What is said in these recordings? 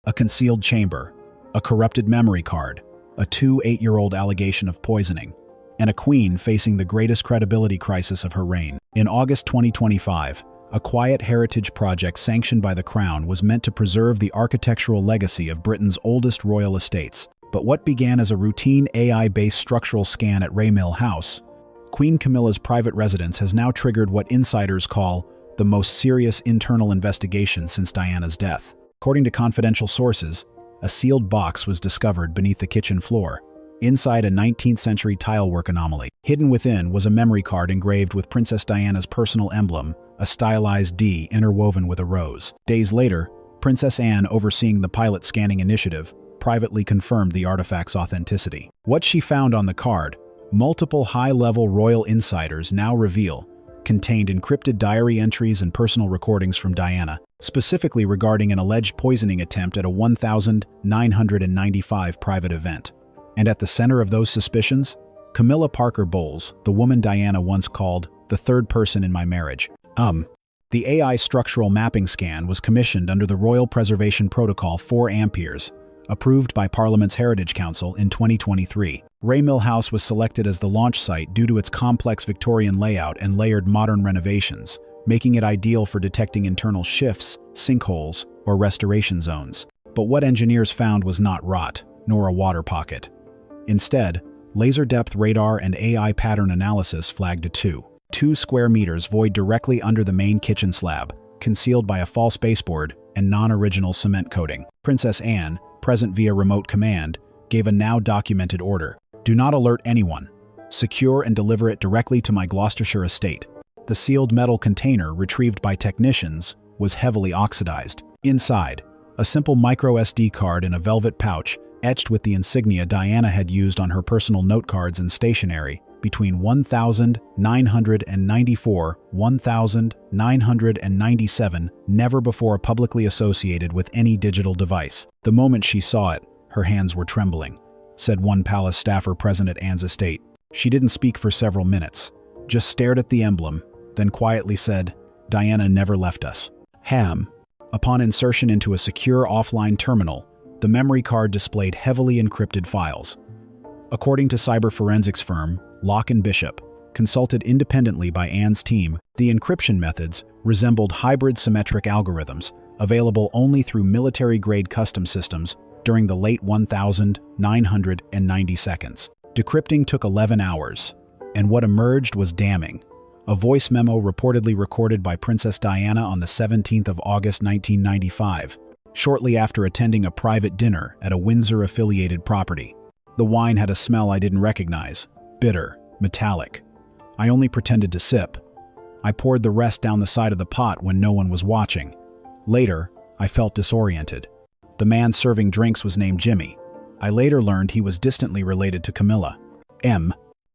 a concealed chamber, a corrupted memory card, a 8-year-old allegation of poisoning, and a queen facing the greatest credibility crisis of her reign. In August 2025, a quiet heritage project sanctioned by the Crown was meant to preserve the architectural legacy of Britain's oldest royal estates. But what began as a routine AI-based structural scan at Raymill House, Queen Camilla's private residence has now triggered what insiders call the most serious internal investigation since Diana's death. According to confidential sources, a sealed box was discovered beneath the kitchen floor, inside a 19th-century tilework anomaly. Hidden within was a memory card engraved with Princess Diana's personal emblem, a stylized D interwoven with a rose. Days later, Princess Anne, overseeing the pilot scanning initiative, privately confirmed the artifact's authenticity. What she found on the card, multiple high-level royal insiders now reveal, contained encrypted diary entries and personal recordings from Diana, specifically regarding an alleged poisoning attempt at a 1995 private event. And at the center of those suspicions, Camilla Parker Bowles, the woman Diana once called the third person in my marriage. The AI structural mapping scan was commissioned under the Royal Preservation Protocol 4 Amperes, approved by Parliament's Heritage Council in 2023. Raymill House was selected as the launch site due to its complex Victorian layout and layered modern renovations, making it ideal for detecting internal shifts, sinkholes, or restoration zones. But what engineers found was not rot, nor a water pocket. Instead, laser depth radar and AI pattern analysis flagged a 2 square meters void directly under the main kitchen slab, concealed by a false baseboard and non-original cement coating. Princess Anne, present via remote command, gave a now-documented order. Do not alert anyone. Secure and deliver it directly to my Gloucestershire estate. The sealed metal container, retrieved by technicians, was heavily oxidized. Inside, a simple micro SD card in a velvet pouch, etched with the insignia Diana had used on her personal note cards and stationery between 1994 1997, never before publicly associated with any digital device. The moment she saw it, her hands were trembling, said one palace staffer present at Anne's estate. She didn't speak for several minutes, just stared at the emblem, then quietly said, "Diana never left us." Upon insertion into a secure offline terminal, the memory card displayed heavily encrypted files. According to cyber forensics firm Locke & Bishop, consulted independently by Anne's team, the encryption methods resembled hybrid symmetric algorithms available only through military-grade custom systems during the late 1990 seconds. Decrypting took 11 hours, and what emerged was damning. A voice memo reportedly recorded by Princess Diana on the 17th of August 1995, shortly after attending a private dinner at a Windsor-affiliated property. The wine had a smell I didn't recognize, bitter, metallic. I only pretended to sip. I poured the rest down the side of the pot when no one was watching. Later, I felt disoriented. The man serving drinks was named Jimmy. I later learned he was distantly related to Camilla.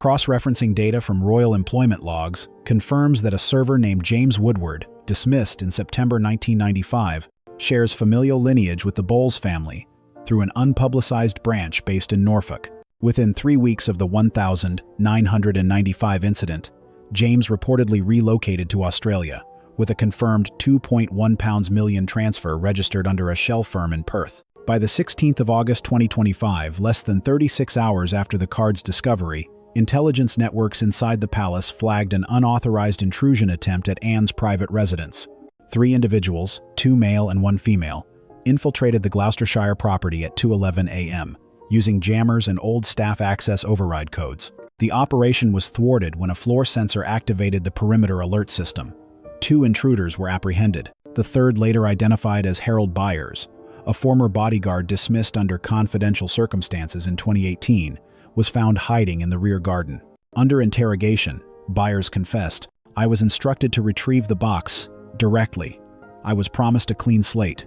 Cross-referencing data from royal employment logs confirms that a server named James Woodward, dismissed in September 1995, shares familial lineage with the Bowles family through an unpublicized branch based in Norfolk. Within 3 weeks of the 1995 incident, James reportedly relocated to Australia, with a confirmed £2.1 million transfer registered under a shell firm in Perth. By the 16th of August 2025, less than 36 hours after the card's discovery, intelligence networks inside the palace flagged an unauthorized intrusion attempt at Anne's private residence. 3 individuals, 2 male and 1 female, infiltrated the Gloucestershire property at 2:11 a.m., using jammers and old staff access override codes. The operation was thwarted when a floor sensor activated the perimeter alert system. 2 intruders were apprehended. The third, later identified as Harold Byers, a former bodyguard dismissed under confidential circumstances in 2018, was found hiding in the rear garden. Under interrogation, Byers confessed, "I was instructed to retrieve the box directly. I was promised a clean slate.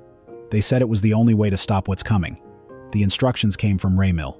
They said it was the only way to stop what's coming. The instructions came from Raymill."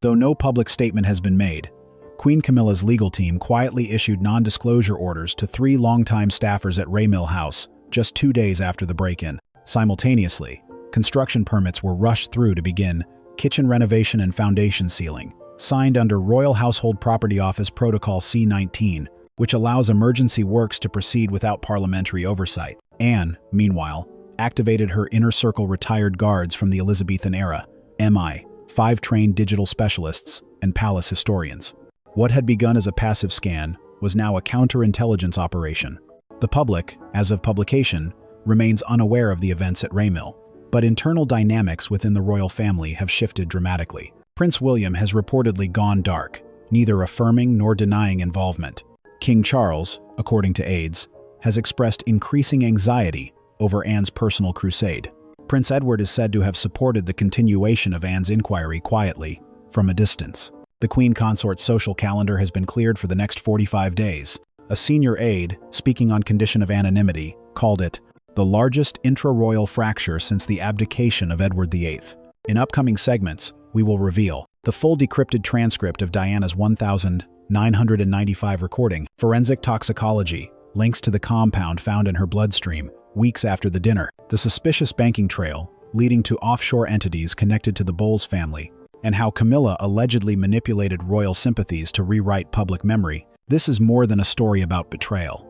Though no public statement has been made, Queen Camilla's legal team quietly issued non-disclosure orders to 3 longtime staffers at Raymill House just 2 days after the break-in. Simultaneously, construction permits were rushed through to begin kitchen renovation and foundation sealing, signed under Royal Household Property Office Protocol C-19, which allows emergency works to proceed without parliamentary oversight. Anne, meanwhile, activated her inner circle retired guards from the Elizabethan era, MI, 5 trained digital specialists, and palace historians. What had begun as a passive scan was now a counterintelligence operation. The public, as of publication, remains unaware of the events at Raymill, but internal dynamics within the royal family have shifted dramatically. Prince William has reportedly gone dark, neither affirming nor denying involvement. King Charles, according to aides, has expressed increasing anxiety over Anne's personal crusade. Prince Edward is said to have supported the continuation of Anne's inquiry quietly, from a distance. The Queen Consort's social calendar has been cleared for the next 45 days. A senior aide, speaking on condition of anonymity, called it the largest intra-royal fracture since the abdication of Edward VIII. In upcoming segments, we will reveal the full decrypted transcript of Diana's 1,995 recording, forensic toxicology, links to the compound found in her bloodstream weeks after the dinner, the suspicious banking trail leading to offshore entities connected to the Bowles family, and how Camilla allegedly manipulated royal sympathies to rewrite public memory. This is more than a story about betrayal.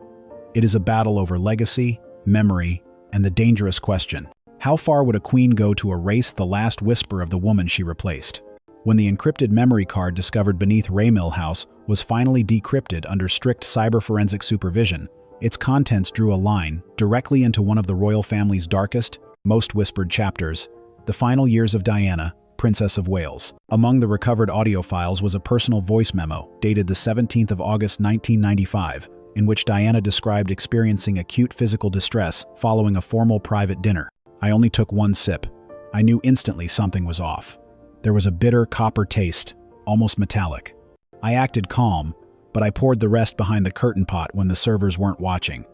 It is a battle over legacy, memory, and the dangerous question: how far would a queen go to erase the last whisper of the woman she replaced? When the encrypted memory card discovered beneath Raymill House was finally decrypted under strict cyber forensic supervision, its contents drew a line directly into one of the royal family's darkest, most whispered chapters, the final years of Diana, Princess of Wales. Among the recovered audio files was a personal voice memo dated the 17th of August 1995, in which Diana described experiencing acute physical distress following a formal private dinner. "I only took one sip. I knew instantly something was off. There was a bitter copper taste, almost metallic. I acted calm, but I poured the rest behind the curtain pot when the servers weren't watching.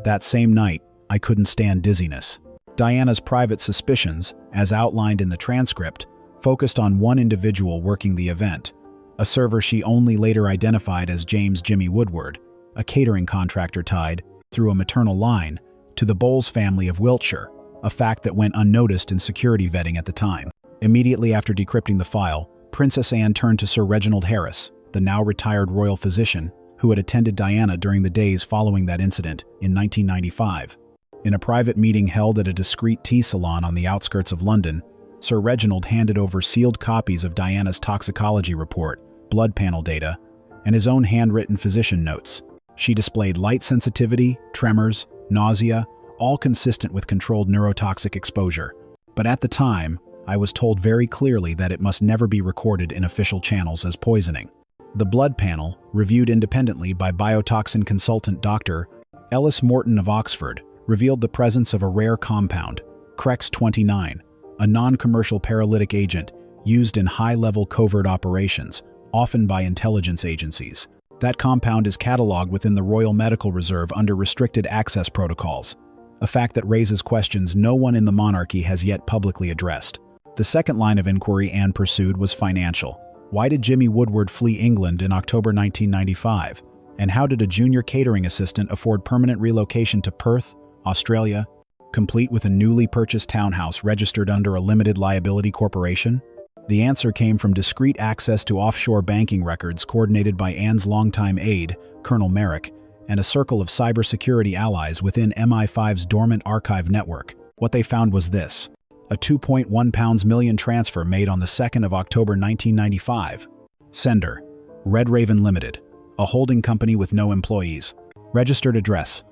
That same night, I couldn't stand dizziness." Diana's private suspicions, as outlined in the transcript, focused on one individual working the event, a server she only later identified as James Jimmy Woodward, a catering contractor tied, through a maternal line, to the Bowles family of Wiltshire, a fact that went unnoticed in security vetting at the time. Immediately after decrypting the file, Princess Anne turned to Sir Reginald Harris, the now retired royal physician who had attended Diana during the days following that incident in 1995. In a private meeting held at a discreet tea salon on the outskirts of London, Sir Reginald handed over sealed copies of Diana's toxicology report, blood panel data, and his own handwritten physician notes. She displayed light sensitivity, tremors, nausea, all consistent with controlled neurotoxic exposure. But at the time, I was told very clearly that it must never be recorded in official channels as poisoning. The blood panel, reviewed independently by biotoxin consultant Dr. Ellis Morton of Oxford, revealed the presence of a rare compound, CREX-29, a non-commercial paralytic agent used in high-level covert operations, often by intelligence agencies. That compound is catalogued within the Royal Medical Reserve under restricted access protocols, a fact that raises questions no one in the monarchy has yet publicly addressed. The second line of inquiry Anne pursued was financial. Why did Jimmy Woodward flee England in October 1995? And how did a junior catering assistant afford permanent relocation to Perth, Australia, complete with a newly purchased townhouse registered under a limited liability corporation? The answer came from discreet access to offshore banking records coordinated by Anne's longtime aide, Colonel Merrick, and a circle of cybersecurity allies within MI5's dormant archive network. What they found was this: a £2.1 million transfer made on the 2nd of October 1995. Sender: Red Raven Limited, a holding company with no employees. Registered address: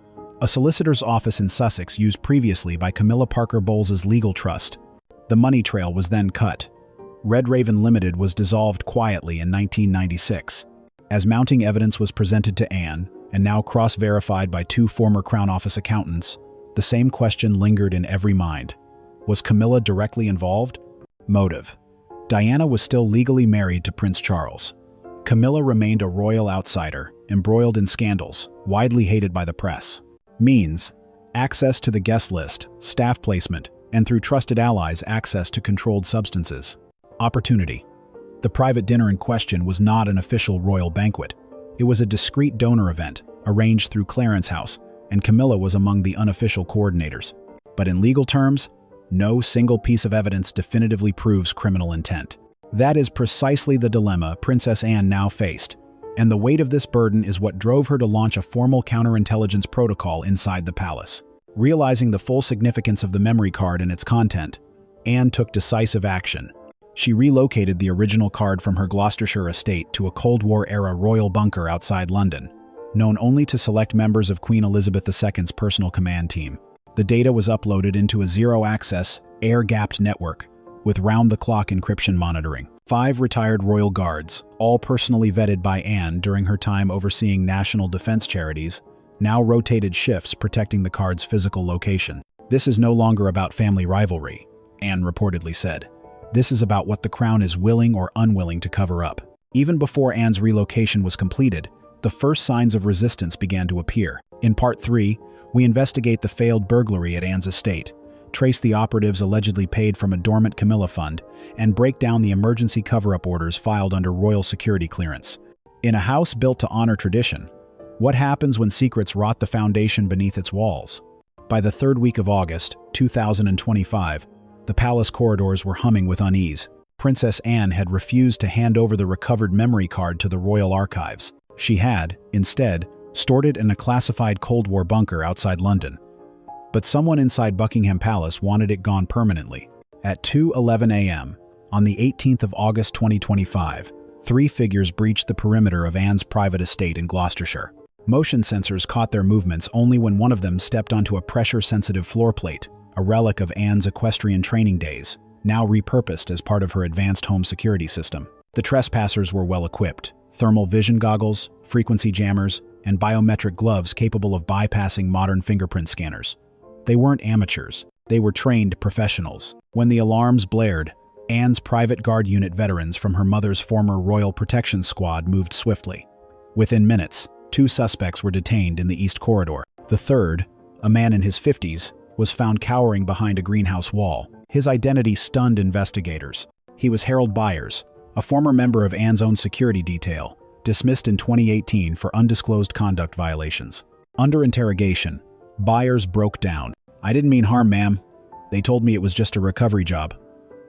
a solicitor's office in Sussex used previously by Camilla Parker Bowles's legal trust. The money trail was then cut. Red Raven Limited was dissolved quietly in 1996. As mounting evidence was presented to Anne, and now cross-verified by 2 former Crown Office accountants, the same question lingered in every mind. Was Camilla directly involved? Motive: Diana was still legally married to Prince Charles. Camilla remained a royal outsider, embroiled in scandals, widely hated by the press. Means: access to the guest list, staff placement, and through trusted allies access to controlled substances. Opportunity: the private dinner in question was not an official royal banquet. It was a discreet donor event, arranged through Clarence House, and Camilla was among the unofficial coordinators. But in legal terms, no single piece of evidence definitively proves criminal intent. That is precisely the dilemma Princess Anne now faced, and the weight of this burden is what drove her to launch a formal counterintelligence protocol inside the palace. Realizing the full significance of the memory card and its content, Anne took decisive action. She relocated the original card from her Gloucestershire estate to a Cold War-era royal bunker outside London, known only to select members of Queen Elizabeth II's personal command team. The data was uploaded into a zero-access, air-gapped network with round-the-clock encryption monitoring. 5 retired royal guards, all personally vetted by Anne during her time overseeing national defense charities, now rotated shifts protecting the card's physical location. "This is no longer about family rivalry," Anne reportedly said. "This is about what the Crown is willing or unwilling to cover up." Even before Anne's relocation was completed, the first signs of resistance began to appear. In Part 3, we investigate the failed burglary at Anne's estate, trace the operatives allegedly paid from a dormant Camilla fund, and break down the emergency cover-up orders filed under royal security clearance. In a house built to honor tradition, what happens when secrets rot the foundation beneath its walls? By the 3rd week of August, 2025, the palace corridors were humming with unease. Princess Anne had refused to hand over the recovered memory card to the royal archives. She had, instead, stored it in a classified Cold War bunker outside London. But someone inside Buckingham Palace wanted it gone permanently. At 2:11 a.m., on the 18th of August 2025, 3 figures breached the perimeter of Anne's private estate in Gloucestershire. Motion sensors caught their movements only when one of them stepped onto a pressure-sensitive floor plate, a relic of Anne's equestrian training days, now repurposed as part of her advanced home security system. The trespassers were well-equipped: thermal vision goggles, frequency jammers, and biometric gloves capable of bypassing modern fingerprint scanners. They weren't amateurs, they were trained professionals. When the alarms blared, Anne's private guard unit veterans from her mother's former Royal Protection Squad moved swiftly. Within minutes, 2 suspects were detained in the East Corridor. The third, a man in his 50s, was found cowering behind a greenhouse wall. His identity stunned investigators. He was Harold Byers, a former member of Anne's own security detail, dismissed in 2018 for undisclosed conduct violations. Under interrogation, Byers broke down. "I didn't mean harm, ma'am. They told me it was just a recovery job.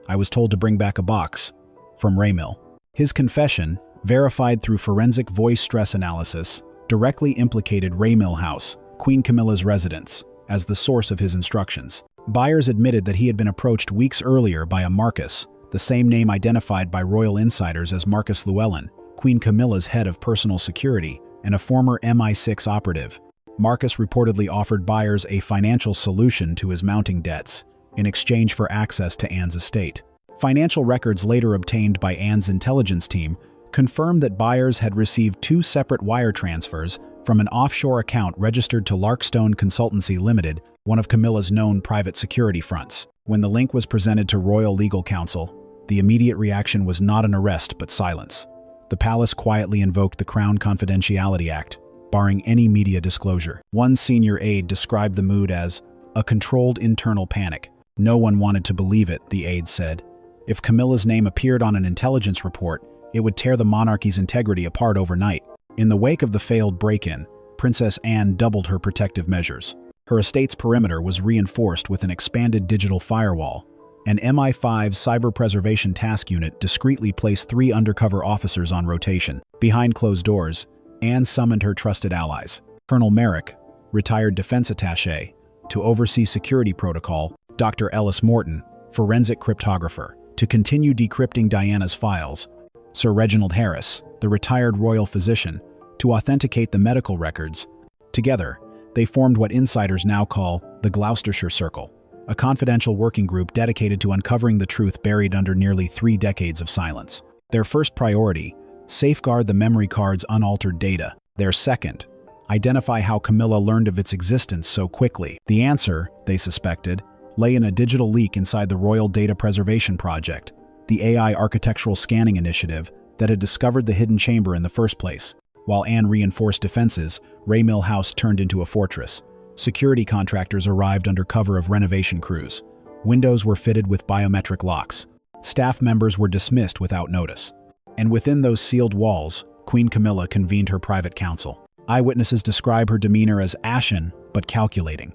I was told to bring back a box." From Raymill. His confession, verified through forensic voice stress analysis, directly implicated Raymill House, Queen Camilla's residence, as the source of his instructions. Byers admitted that he had been approached weeks earlier by a Marcus, the same name identified by royal insiders as Marcus Llewellyn, Queen Camilla's head of personal security and a former MI6 operative. Marcus reportedly offered Byers a financial solution to his mounting debts in exchange for access to Anne's estate. Financial records later obtained by Anne's intelligence team confirmed that Byers had received 2 separate wire transfers from an offshore account registered to Larkstone Consultancy Limited, one of Camilla's known private security fronts. When the link was presented to Royal Legal Counsel, the immediate reaction was not an arrest but silence. The palace quietly invoked the Crown Confidentiality Act, barring any media disclosure. One senior aide described the mood as a controlled internal panic. "No one wanted to believe it," the aide said. "If Camilla's name appeared on an intelligence report, it would tear the monarchy's integrity apart overnight." In the wake of the failed break-in, Princess Anne doubled her protective measures. Her estate's perimeter was reinforced with an expanded digital firewall. An MI5 cyber preservation task unit discreetly placed 3 undercover officers on rotation. Behind closed doors, Anne summoned her trusted allies: Colonel Merrick, retired defense attaché, to oversee security protocol; Dr. Ellis Morton, forensic cryptographer, to continue decrypting Diana's files; Sir Reginald Harris, the retired royal physician, to authenticate the medical records. Together, they formed what insiders now call the Gloucestershire Circle, a confidential working group dedicated to uncovering the truth buried under nearly 3 decades of silence. Their first priority: safeguard the memory card's unaltered data. Their second: identify how Camilla learned of its existence so quickly. The answer, they suspected, lay in a digital leak inside the Royal Data Preservation Project, the AI architectural scanning initiative that had discovered the hidden chamber in the first place. While Anne reinforced defenses, Raymill House turned into a fortress. Security contractors arrived under cover of renovation crews. Windows were fitted with biometric locks. Staff members were dismissed without notice. And within those sealed walls, Queen Camilla convened her private council. Eyewitnesses describe her demeanor as ashen but calculating.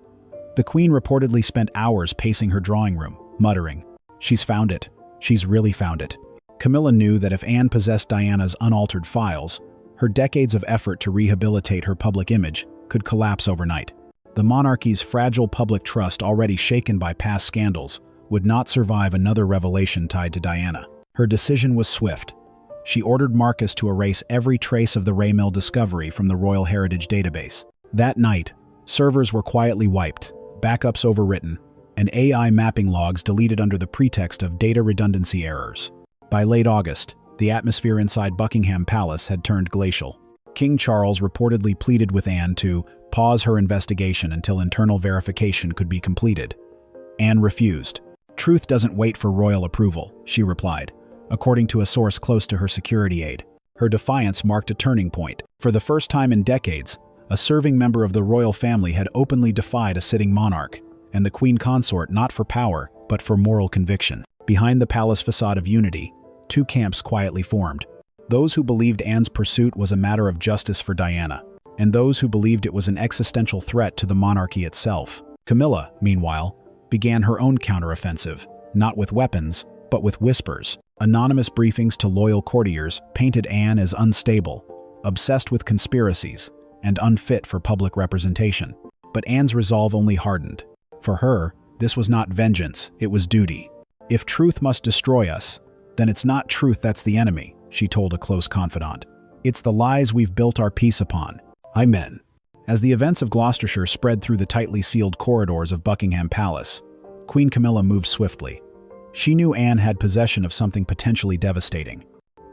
The Queen reportedly spent hours pacing her drawing room, muttering, "She's found it. She's really found it." Camilla knew that if Anne possessed Diana's unaltered files, her decades of effort to rehabilitate her public image could collapse overnight. The monarchy's fragile public trust, already shaken by past scandals, would not survive another revelation tied to Diana. Her decision was swift. She ordered Marcus to erase every trace of the Raymill discovery from the Royal Heritage database. That night, servers were quietly wiped, backups overwritten, and AI mapping logs deleted under the pretext of data redundancy errors. By late August, the atmosphere inside Buckingham Palace had turned glacial. King Charles reportedly pleaded with Anne to pause her investigation until internal verification could be completed. Anne refused. "Truth doesn't wait for royal approval," she replied, according to a source close to her security aide. Her defiance marked a turning point. For the first time in decades, a serving member of the royal family had openly defied a sitting monarch, and the queen consort not for power, but for moral conviction. Behind the palace facade of unity, two camps quietly formed. Those who believed Anne's pursuit was a matter of justice for Diana, and those who believed it was an existential threat to the monarchy itself. Camilla, meanwhile, began her own counteroffensive, not with weapons, but with whispers. Anonymous briefings to loyal courtiers painted Anne as unstable, obsessed with conspiracies, and unfit for public representation. But Anne's resolve only hardened. For her, this was not vengeance, it was duty. "If truth must destroy us, then it's not truth that's the enemy," she told a close confidant. "It's the lies we've built our peace upon." Amen. As the events of Gloucestershire spread through the tightly sealed corridors of Buckingham Palace, Queen Camilla moved swiftly. She knew Anne had possession of something potentially devastating.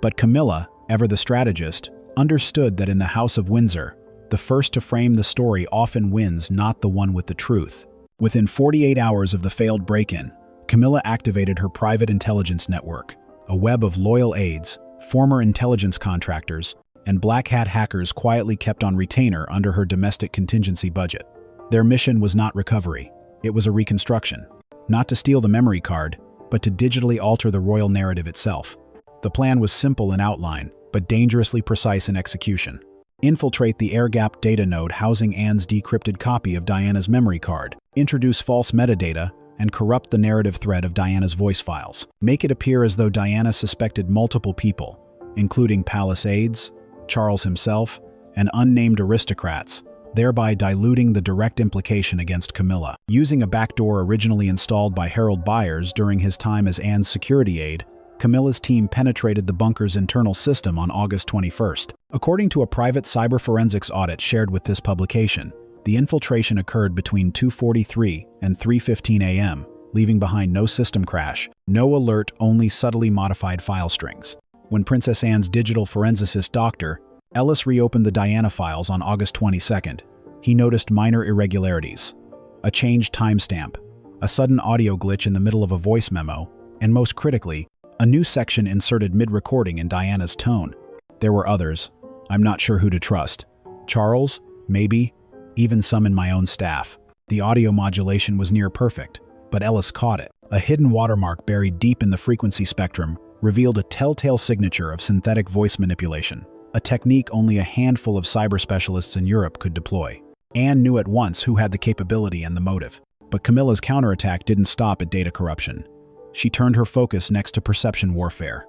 But Camilla, ever the strategist, understood that in the House of Windsor, the first to frame the story often wins, not the one with the truth. Within 48 hours of the failed break-in, Camilla activated her private intelligence network, a web of loyal aides, former intelligence contractors, and black hat hackers quietly kept on retainer under her domestic contingency budget. Their mission was not recovery, it was a reconstruction. Not to steal the memory card, but to digitally alter the royal narrative itself. The plan was simple in outline, but dangerously precise in execution. Infiltrate the air-gapped data node housing Anne's decrypted copy of Diana's memory card, introduce false metadata, and corrupt the narrative thread of Diana's voice files. Make it appear as though Diana suspected multiple people, including palace aides, Charles himself, and unnamed aristocrats, thereby diluting the direct implication against Camilla. Using a backdoor originally installed by Harold Byers during his time as Anne's security aide, Camilla's team penetrated the bunker's internal system on August 21st. According to a private cyber forensics audit shared with this publication, the infiltration occurred between 2:43 and 3:15 a.m., leaving behind no system crash, no alert, only subtly modified file strings. When Princess Anne's digital forensicist Dr. Ellis reopened the Diana files on August 22nd, he noticed minor irregularities, a changed timestamp, a sudden audio glitch in the middle of a voice memo, and most critically, a new section inserted mid-recording in Diana's tone. There were others. I'm not sure who to trust. Charles? Maybe. Even some in my own staff. The audio modulation was near perfect, but Ellis caught it. A hidden watermark buried deep in the frequency spectrum revealed a telltale signature of synthetic voice manipulation, a technique only a handful of cyber specialists in Europe could deploy. Anne knew at once who had the capability and the motive, but Camilla's counterattack didn't stop at data corruption. She turned her focus next to perception warfare.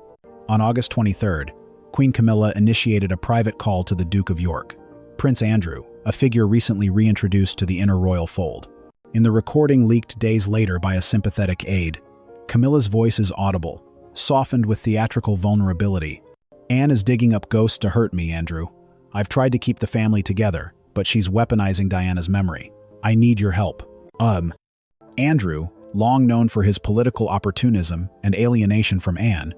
On August 23rd, Queen Camilla initiated a private call to the Duke of York, Prince Andrew, a figure recently reintroduced to the inner royal fold. In the recording leaked days later by a sympathetic aide, Camilla's voice is audible, softened with theatrical vulnerability. "Anne is digging up ghosts to hurt me, Andrew. I've tried to keep the family together, but she's weaponizing Diana's memory. I need your help." Andrew, long known for his political opportunism and alienation from Anne,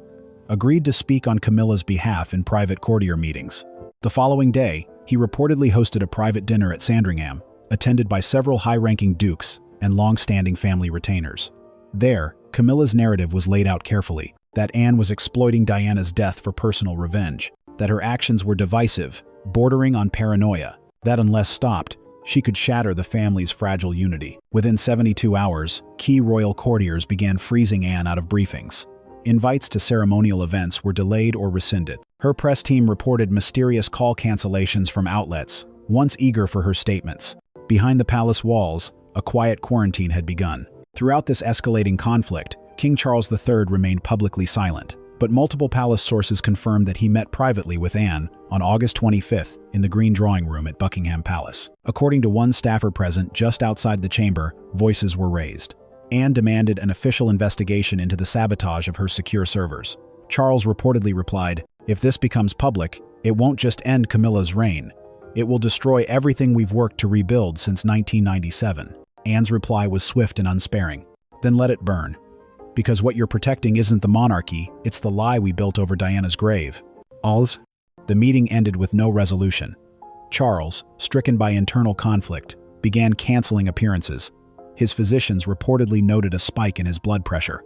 agreed to speak on Camilla's behalf in private courtier meetings. The following day, he reportedly hosted a private dinner at Sandringham, attended by several high-ranking dukes and long-standing family retainers. There, Camilla's narrative was laid out carefully, that Anne was exploiting Diana's death for personal revenge, that her actions were divisive, bordering on paranoia, that unless stopped, she could shatter the family's fragile unity. Within 72 hours, key royal courtiers began freezing Anne out of briefings. Invites to ceremonial events were delayed or rescinded. Her press team reported mysterious call cancellations from outlets, once eager for her statements. Behind the palace walls, a quiet quarantine had begun. Throughout this escalating conflict, King Charles III remained publicly silent, but multiple palace sources confirmed that he met privately with Anne on August 25th in the Green Drawing Room at Buckingham Palace. According to one staffer present just outside the chamber, voices were raised. Anne demanded an official investigation into the sabotage of her secure servers. Charles reportedly replied, "If this becomes public, it won't just end Camilla's reign. It will destroy everything we've worked to rebuild since 1997. Anne's reply was swift and unsparing. "Then let it burn. Because what you're protecting isn't the monarchy, it's the lie we built over Diana's grave." Alls. The meeting ended with no resolution. Charles, stricken by internal conflict, began canceling appearances. His physicians reportedly noted a spike in his blood pressure.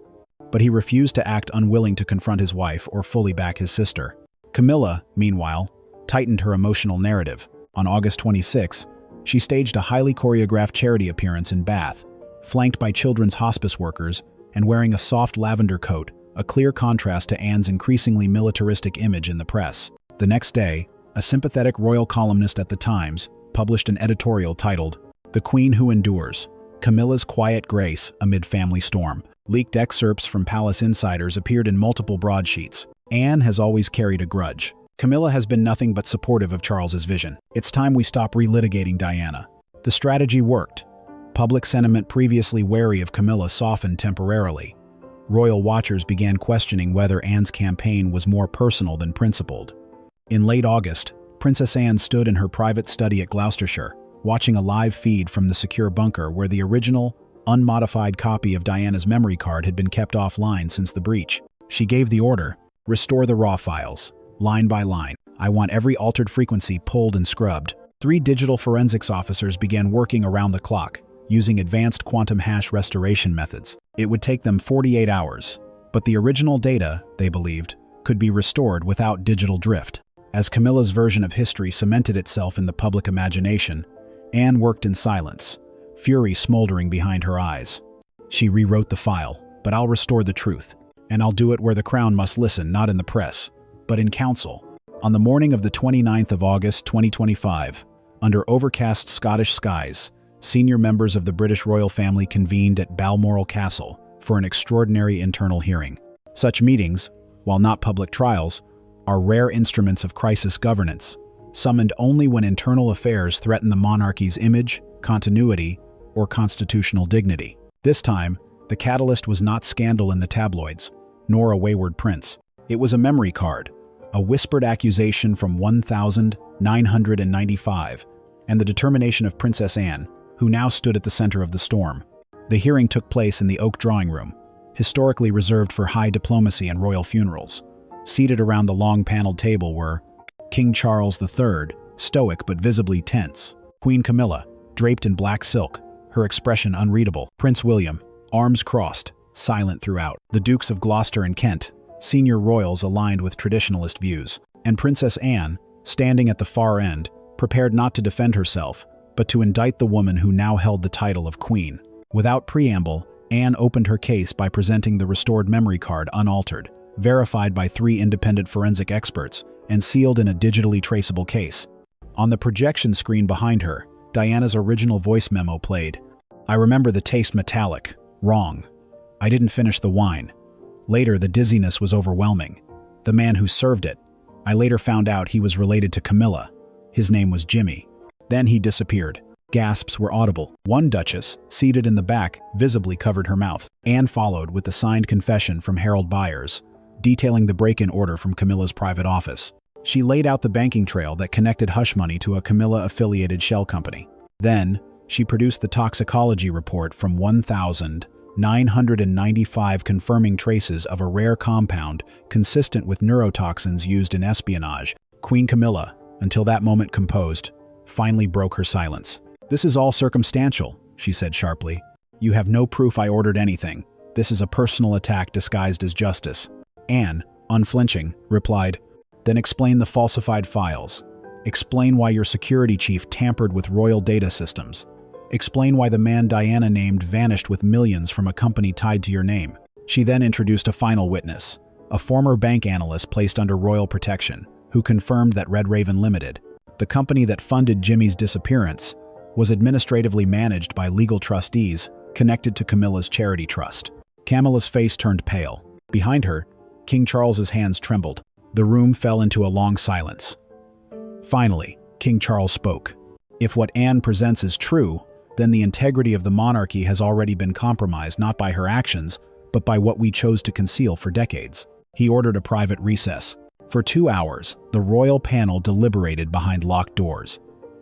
But he refused to act, unwilling to confront his wife or fully back his sister. Camilla, meanwhile, tightened her emotional narrative. On August 26, she staged a highly choreographed charity appearance in Bath, flanked by children's hospice workers and wearing a soft lavender coat, a clear contrast to Anne's increasingly militaristic image in the press. The next day, a sympathetic royal columnist at the Times published an editorial titled, "The Queen Who Endures: Camilla's Quiet Grace Amid Family Storm." Leaked excerpts from palace insiders appeared in multiple broadsheets. Anne has always carried a grudge. Camilla has been nothing but supportive of Charles's vision. It's time we stop relitigating Diana. The strategy worked. Public sentiment previously wary of Camilla softened temporarily. Royal watchers began questioning whether Anne's campaign was more personal than principled. In late August, Princess Anne stood in her private study at Gloucestershire, watching a live feed from the secure bunker where the original, unmodified copy of Diana's memory card had been kept offline since the breach. She gave the order, "Restore the raw files, line by line. I want every altered frequency pulled and scrubbed." 3 digital forensics officers began working around the clock, using advanced quantum hash restoration methods. It would take them 48 hours, but the original data, they believed, could be restored without digital drift. As Camilla's version of history cemented itself in the public imagination, Anne worked in silence, fury smoldering behind her eyes. She rewrote the file, "But I'll restore the truth, and I'll do it where the crown must listen, not in the press, but in council." On the morning of the 29th of August 2025, under overcast Scottish skies, senior members of the British royal family convened at Balmoral Castle for an extraordinary internal hearing. Such meetings, while not public trials, are rare instruments of crisis governance, summoned only when internal affairs threaten the monarchy's image, continuity, or constitutional dignity. This time, the catalyst was not scandal in the tabloids, nor a wayward prince. It was a memory card, a whispered accusation from 1995, and the determination of Princess Anne, who now stood at the center of the storm. The hearing took place in the Oak Drawing Room, historically reserved for high diplomacy and royal funerals. Seated around the long paneled table were King Charles III, stoic but visibly tense; Queen Camilla, draped in black silk, her expression unreadable; Prince William, arms crossed, silent throughout; the Dukes of Gloucester and Kent, senior royals aligned with traditionalist views; and Princess Anne, standing at the far end, prepared not to defend herself, but to indict the woman who now held the title of Queen. Without preamble, Anne opened her case by presenting the restored memory card unaltered, verified by 3 independent forensic experts, and sealed in a digitally traceable case. On the projection screen behind her, Diana's original voice memo played. "I remember the taste metallic. Wrong. I didn't finish the wine. Later, the dizziness was overwhelming. The man who served it, I later found out he was related to Camilla. His name was Jimmy. Then he disappeared." Gasps were audible. One duchess, seated in the back, visibly covered her mouth. Anne followed with the signed confession from Harold Byers, detailing the break-in order from Camilla's private office. She laid out the banking trail that connected hush money to a Camilla-affiliated shell company. Then, she produced the toxicology report from 1,995 confirming traces of a rare compound consistent with neurotoxins used in espionage. Queen Camilla, until that moment composed, finally broke her silence. "This is all circumstantial," she said sharply. "You have no proof I ordered anything. This is a personal attack disguised as justice." Anne, unflinching, replied, "Then explain the falsified files. Explain why your security chief tampered with royal data systems. Explain why the man Diana named vanished with millions from a company tied to your name." She then introduced a final witness, a former bank analyst placed under royal protection, who confirmed that Red Raven Limited, the company that funded Jimmy's disappearance, was administratively managed by legal trustees connected to Camilla's charity trust. Camilla's face turned pale. Behind her, King Charles's hands trembled. The room fell into a long silence. Finally, King Charles spoke. If what Anne presents is true, then the integrity of the monarchy has already been compromised not by her actions, but by what we chose to conceal for decades. He ordered a private recess. For 2 hours, the royal panel deliberated behind locked doors.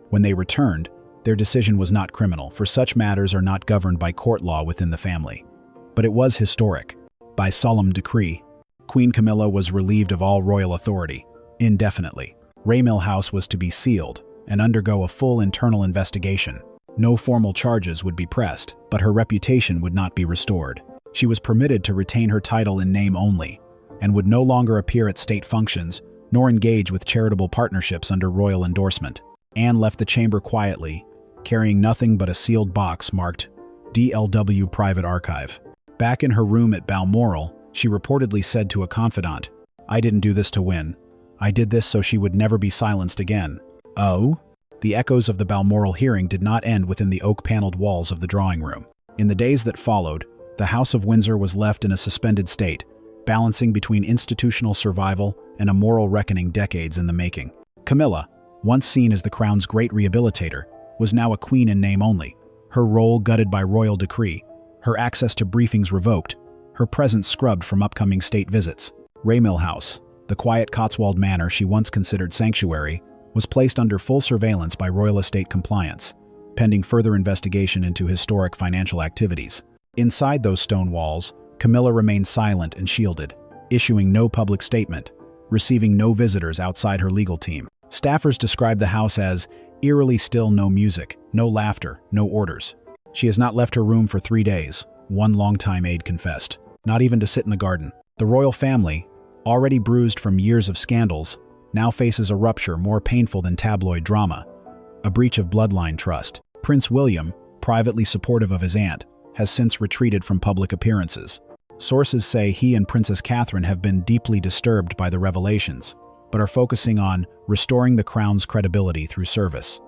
When they returned, their decision was not criminal, for such matters are not governed by court law within the family. But it was historic. By solemn decree, Queen Camilla was relieved of all royal authority, indefinitely. Raymill House was to be sealed and undergo a full internal investigation. No formal charges would be pressed, but her reputation would not be restored. She was permitted to retain her title in name only, and would no longer appear at state functions, nor engage with charitable partnerships under royal endorsement. Anne left the chamber quietly, carrying nothing but a sealed box marked DLW Private Archive. Back in her room at Balmoral, she reportedly said to a confidant, "I didn't do this to win. I did this so she would never be silenced again." Oh? The echoes of the Balmoral hearing did not end within the oak-paneled walls of the drawing room. In the days that followed, the House of Windsor was left in a suspended state, balancing between institutional survival and a moral reckoning decades in the making. Camilla, once seen as the crown's great rehabilitator, was now a queen in name only, her role gutted by royal decree, her access to briefings revoked, her presence scrubbed from upcoming state visits. Raymill House, the quiet Cotswold manor she once considered sanctuary, was placed under full surveillance by royal estate compliance, pending further investigation into historic financial activities. Inside those stone walls, Camilla remained silent and shielded, issuing no public statement, receiving no visitors outside her legal team. Staffers described the house as eerily still, no music, no laughter, no orders. She has not left her room for 3 days, one longtime aide confessed, not even to sit in the garden. The royal family, already bruised from years of scandals, now faces a rupture more painful than tabloid drama, a breach of bloodline trust. Prince William, privately supportive of his aunt, has since retreated from public appearances. Sources say he and Princess Catherine have been deeply disturbed by the revelations, but are focusing on restoring the crown's credibility through service.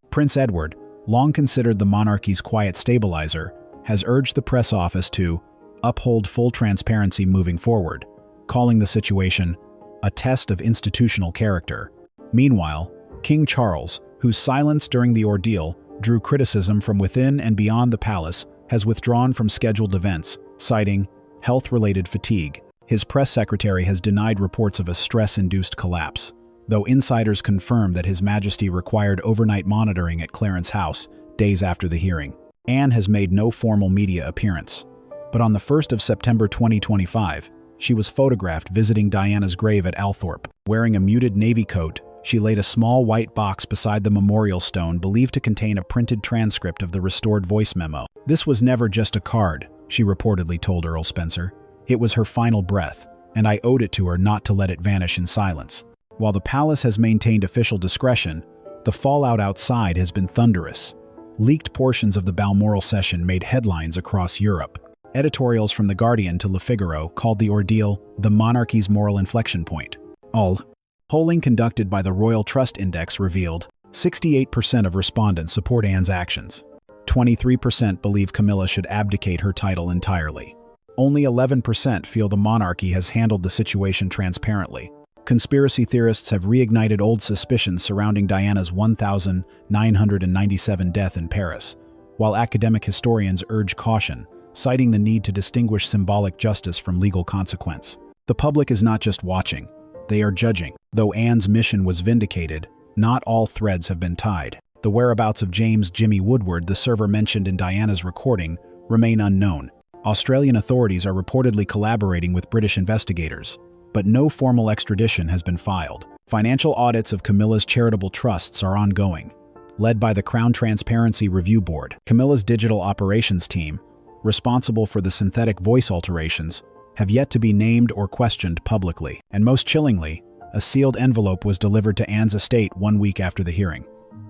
Prince Edward, long considered the monarchy's quiet stabilizer, has urged the press office to uphold full transparency moving forward, calling the situation a test of institutional character. Meanwhile, King Charles, whose silence during the ordeal drew criticism from within and beyond the palace, has withdrawn from scheduled events, citing health-related fatigue. His press secretary has denied reports of a stress-induced collapse, though insiders confirm that His Majesty required overnight monitoring at Clarence House days after the hearing. Anne has made no formal media appearance, but on the 1st of September 2025, she was photographed visiting Diana's grave at Althorpe. Wearing a muted navy coat, she laid a small white box beside the memorial stone believed to contain a printed transcript of the restored voice memo. "This was never just a card," she reportedly told Earl Spencer. "It was her final breath, and I owed it to her not to let it vanish in silence." While the palace has maintained official discretion, the fallout outside has been thunderous. Leaked portions of the Balmoral session made headlines across Europe. Editorials from The Guardian to Le Figaro called the ordeal the monarchy's moral inflection point. Polling conducted by the Royal Trust Index revealed 68% of respondents support Anne's actions. 23% believe Camilla should abdicate her title entirely. Only 11% feel the monarchy has handled the situation transparently. Conspiracy theorists have reignited old suspicions surrounding Diana's 1997 death in Paris, while academic historians urge caution, citing the need to distinguish symbolic justice from legal consequence. The public is not just watching, they are judging. Though Anne's mission was vindicated, not all threads have been tied. The whereabouts of James "Jimmy" Woodward, the server mentioned in Diana's recording, remain unknown. Australian authorities are reportedly collaborating with British investigators, but no formal extradition has been filed. Financial audits of Camilla's charitable trusts are ongoing, led by the Crown Transparency Review Board. Camilla's digital operations team, responsible for the synthetic voice alterations, have yet to be named or questioned publicly. And most chillingly, a sealed envelope was delivered to Anne's estate 1 week after the hearing.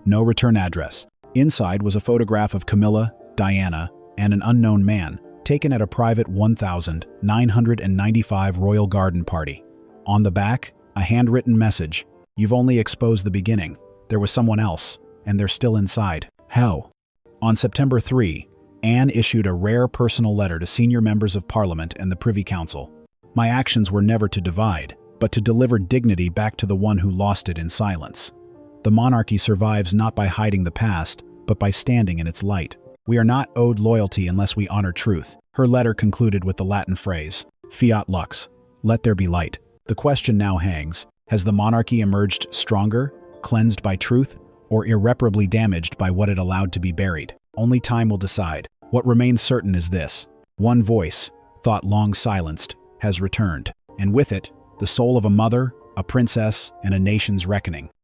No return address. Inside was a photograph of Camilla, Diana, and an unknown man, taken at a private 1995 Royal Garden party. On the back, a handwritten message: "You've only exposed the beginning. There was someone else, and they're still inside." How? On September 3, Anne issued a rare personal letter to senior members of Parliament and the Privy Council. My actions were never to divide, but to deliver dignity back to the one who lost it in silence. The monarchy survives not by hiding the past, but by standing in its light. We are not owed loyalty unless we honor truth. Her letter concluded with the Latin phrase, Fiat lux, let there be light. The question now hangs, has the monarchy emerged stronger, cleansed by truth, or irreparably damaged by what it allowed to be buried? Only time will decide. What remains certain is this: one voice, thought long silenced, has returned, and with it, the soul of a mother, a princess, and a nation's reckoning.